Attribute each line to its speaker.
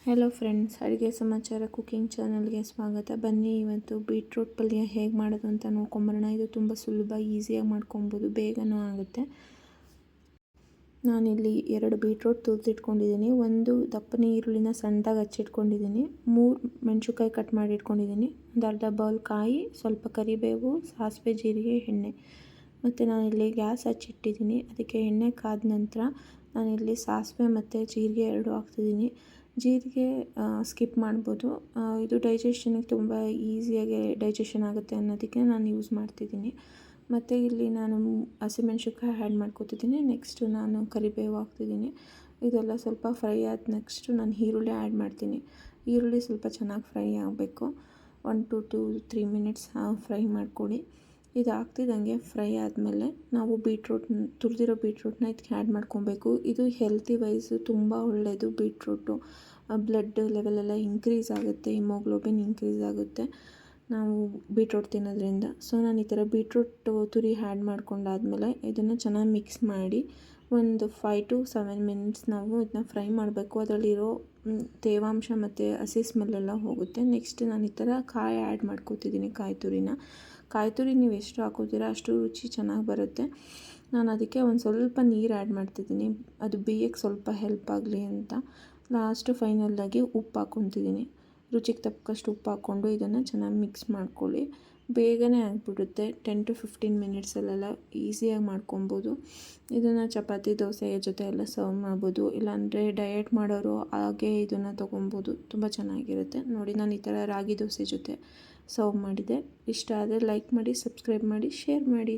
Speaker 1: Hello friends, ಅಡುಗೆ ಸಮಾಚಾರ cooking ಚಾನಲ್ಗೆ ಸ್ವಾಗತ. ಬನ್ನಿ ಇವತ್ತು ಬೀಟ್ರೂಟ್ ಪಲ್ಯ ಹೇಗೆ ಮಾಡೋದು ಅಂತ ನೋಡ್ಕೊಂಬರೋಣ. ಇದು ತುಂಬ ಸುಲಭ, ಈಸಿಯಾಗಿ ಮಾಡ್ಕೊಬೋದು, ಬೇಗನೂ ಆಗುತ್ತೆ. ನಾನಿಲ್ಲಿ 2 ಬೀಟ್ರೂಟ್ ತುರಿದಿಟ್ಕೊಂಡಿದ್ದೀನಿ, 1 ದಪ್ಪನ ಈರುಳ್ಳಿನ ಸಣ್ಣದಾಗಿ ಹಚ್ಚಿಟ್ಕೊಂಡಿದ್ದೀನಿ, 3 ಮೆಣಸಿನ್ಕಾಯಿ ಕಟ್ ಮಾಡಿ ಇಟ್ಕೊಂಡಿದ್ದೀನಿ, ಒಂದು ಅರ್ಧ ಬೌಲ್ ಕಾಯಿ, ಸ್ವಲ್ಪ ಕರಿಬೇವು, ಸಾಸಿವೆ, ಜೀರಿಗೆ, ಎಣ್ಣೆ. ಮತ್ತು ನಾನಿಲ್ಲಿ ಗ್ಯಾಸ್ ಹಚ್ಚಿಟ್ಟಿದ್ದೀನಿ. ಅದಕ್ಕೆ ಎಣ್ಣೆ ಕಾದ ನಂತರ ನಾನಿಲ್ಲಿ ಸಾಸಿವೆ ಮತ್ತು ಜೀರಿಗೆ 2 ಹಾಕ್ತಿದ್ದೀನಿ. ಜೀರಿಗೆ ಸ್ಕಿಪ್ ಮಾಡ್ಬೋದು, ಇದು ಡೈಜೆಷನಿಗೆ ತುಂಬ ಈಸಿಯಾಗಿ ಡೈಜೆಷನ್ ಆಗುತ್ತೆ ಅನ್ನೋದಕ್ಕೆ ನಾನು ಯೂಸ್ ಮಾಡ್ತಿದ್ದೀನಿ. ಮತ್ತು ಇಲ್ಲಿ ನಾನು ಹಸಿಮೆಣ್ಸಿನ್ಕಾಯಿ ಆ್ಯಡ್ ಮಾಡ್ಕೊತಿದ್ದೀನಿ. ನೆಕ್ಸ್ಟು ನಾನು ಕರಿಬೇವು ಹಾಕ್ತಿದ್ದೀನಿ. ಇದೆಲ್ಲ ಸ್ವಲ್ಪ ಫ್ರೈ ಆದ ನೆಕ್ಸ್ಟು ನಾನು ಈರುಳ್ಳಿ ಆ್ಯಡ್ ಮಾಡ್ತೀನಿ. ಈರುಳ್ಳಿ ಸ್ವಲ್ಪ ಚೆನ್ನಾಗಿ ಫ್ರೈ ಆಗಬೇಕು. 1 to 3 ಮಿನಿಟ್ಸ್ ಫ್ರೈ ಮಾಡ್ಕೊಳ್ಳಿ. ಇದು ಹಾಕ್ತಿದ್ದಂಗೆ ಫ್ರೈ ಆದಮೇಲೆ ನಾವು ತುರಿದಿರೋ ಬೀಟ್ರೂಟ್ನ ಇದಕ್ಕೆ ಆ್ಯಡ್ ಮಾಡ್ಕೊಬೇಕು. ಇದು ಹೆಲ್ತಿ ವೈಸು ತುಂಬ ಒಳ್ಳೆಯದು. ಬೀಟ್ರೂಟು ಬ್ಲಡ್ ಲೆವೆಲೆಲ್ಲ ಇನ್ಕ್ರೀಸ್ ಆಗುತ್ತೆ, ಹಿಮೋಗ್ಲೋಬಿನ್ ಇನ್ಕ್ರೀಸ್ ಆಗುತ್ತೆ ನಾವು ಬೀಟ್ರೂಟ್ ತಿನ್ನೋದ್ರಿಂದ. ಸೊ ನಾನು ಈ ಥರ ಬೀಟ್ರೂಟ್ ತುರಿ ಆ್ಯಡ್ ಮಾಡ್ಕೊಂಡಾದ್ಮೇಲೆ ಇದನ್ನು ಚೆನ್ನಾಗಿ ಮಿಕ್ಸ್ ಮಾಡಿ ಒಂದು 5 to 7 ಮಿನಿಟ್ಸ್ ನಾವು ಇದನ್ನ ಫ್ರೈ ಮಾಡಬೇಕು. ಅದರಲ್ಲಿರೋ ತೇವಾಂಶ ಮತ್ತು ಹಸಿ ಸ್ಮೆಲ್ಲೆಲ್ಲ ಹೋಗುತ್ತೆ. ನೆಕ್ಸ್ಟ್ ನಾನು ಈ ಥರ ಕಾಯಿ ಆ್ಯಡ್ ಮಾಡ್ಕೊತಿದ್ದೀನಿ. ಕಾಯಿ ತುರಿ ನೀವು ಎಷ್ಟು ಹಾಕೋತೀರ ಅಷ್ಟು ರುಚಿ ಚೆನ್ನಾಗಿ ಬರುತ್ತೆ. ನಾನು ಅದಕ್ಕೆ ಒಂದು ಸ್ವಲ್ಪ ನೀರು ಆ್ಯಡ್ ಮಾಡ್ತಿದ್ದೀನಿ, ಅದು ಬೇಯಕ್ಕೆ ಸ್ವಲ್ಪ ಹೆಲ್ಪ್ ಆಗಲಿ ಅಂತ. ಲಾಸ್ಟು ಫೈನಲ್ಲಾಗಿ ಉಪ್ಪು ಹಾಕ್ಕೊತಿದ್ದೀನಿ. ರುಚಿಗೆ ತಕ್ಕಷ್ಟು ಉಪ್ಪು ಹಾಕ್ಕೊಂಡು ಇದನ್ನು ಚೆನ್ನಾಗಿ ಮಿಕ್ಸ್ ಮಾಡ್ಕೊಳ್ಳಿ. ಬೇಗನೆ ಆಗಿಬಿಡುತ್ತೆ, 10 to 15 ಮಿನಿಟ್ಸಲ್ಲೆಲ್ಲ ಈಸಿಯಾಗಿ ಮಾಡ್ಕೊಬೋದು. ಇದನ್ನು ಚಪಾತಿ, ದೋಸೆ ಜೊತೆ ಎಲ್ಲ ಸರ್ವ್ ಮಾಡ್ಬೋದು. ಇಲ್ಲಾಂದರೆ ಡಯಟ್ ಮಾಡೋರು ಹಾಗೆ ಇದನ್ನು ತೊಗೊಬೋದು, ತುಂಬ ಚೆನ್ನಾಗಿರುತ್ತೆ. ನೋಡಿ, ನಾನು ಈ ಥರ ರಾಗಿ ದೋಸೆ ಜೊತೆ ಸರ್ವ್ ಮಾಡಿದೆ. ಇಷ್ಟ ಆದರೆ ಲೈಕ್ ಮಾಡಿ, ಸಬ್ಸ್ಕ್ರೈಬ್ ಮಾಡಿ, ಶೇರ್ ಮಾಡಿ.